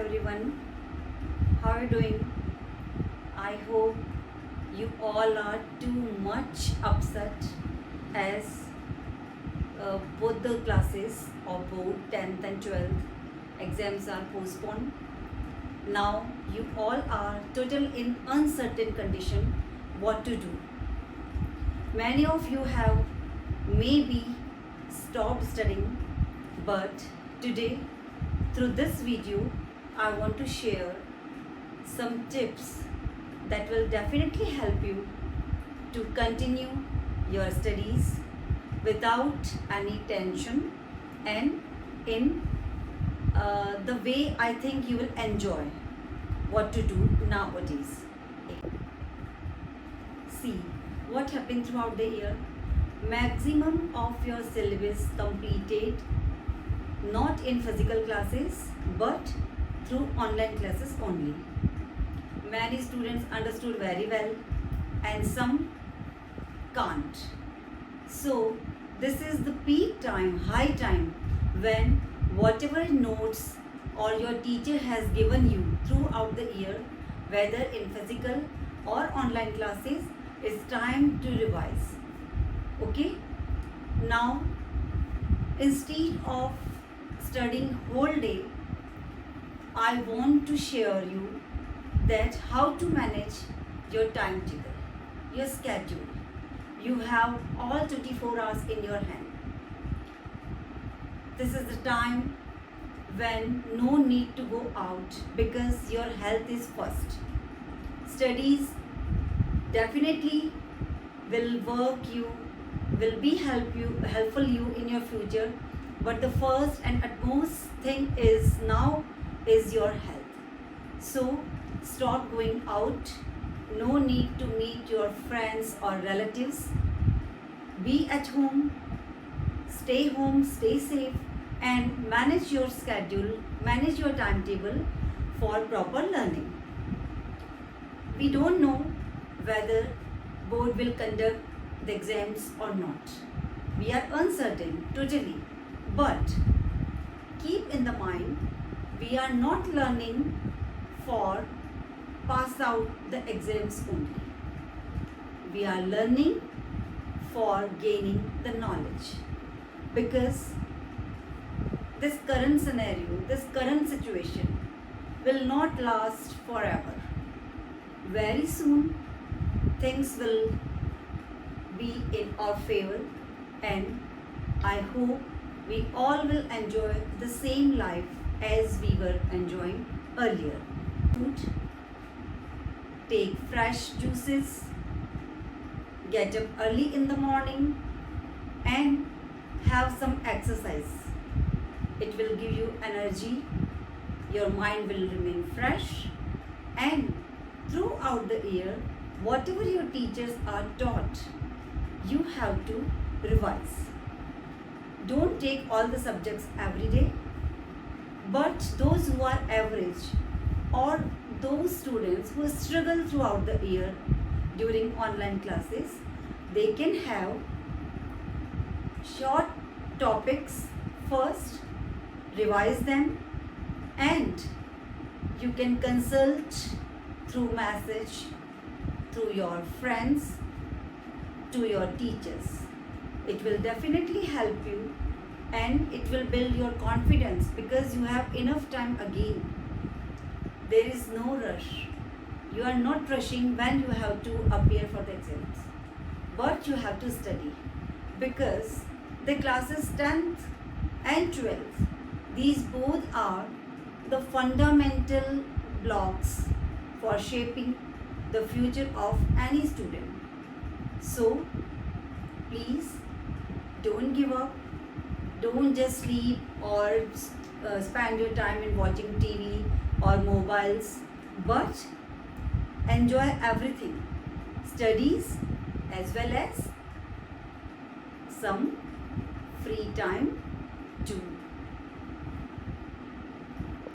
everyone. How are you doing? I hope you all are too much upset as both the classes of board 10th and 12th exams are postponed. Now you all are total in uncertain condition what to do. Many of you have maybe stopped studying, but today through this video I want to share some tips that will definitely help you to continue your studies without any tension and in the way I think you will enjoy what to do nowadays. See what happened throughout the year. Maximum of your syllabus completed not in physical classes but through online classes only. Many students understood very well and some can't. So this is the peak time, high time, when whatever notes or your teacher has given you throughout the year, whether in physical or online classes, it's time to revise. Okay? Now, instead of studying whole day, I want to share you that how to manage your timetable, your schedule. You have all 24 hours in your hand. This is the time when no need to go out because your health is first. Studies definitely will be helpful you in your future, but the first and utmost thing is now is your health. So stop going out. No need to meet your friends or relatives. Be at home, stay safe, and manage your schedule, manage your timetable for proper learning. We don't know whether board will conduct the exams or not. We are uncertain totally, but keep in the mind we are not learning for pass out the exams only. We are learning for gaining the knowledge, because this current scenario, this current situation will not last forever. Very soon things will be in our favor, and I hope we all will enjoy the same life as we were enjoying earlier. Take fresh juices, get up early in the morning, and have some exercise. It will give you energy, your mind will remain fresh, and throughout the year, whatever your teachers are taught, you have to revise. Don't take all the subjects every day, but those who are average or those students who struggle throughout the year during online classes, they can have short topics first, revise them, and you can consult through message, through your friends, to your teachers. It will definitely help you and it will build your confidence because you have enough time again. There is no rush. You are not rushing when you have to appear for the exams, but you have to study because the classes 10th and 12th, these both are the fundamental blocks for shaping the future of any student. So please don't give up. Don't just sleep or spend your time in watching TV or mobiles, but enjoy everything, studies as well as some free time too.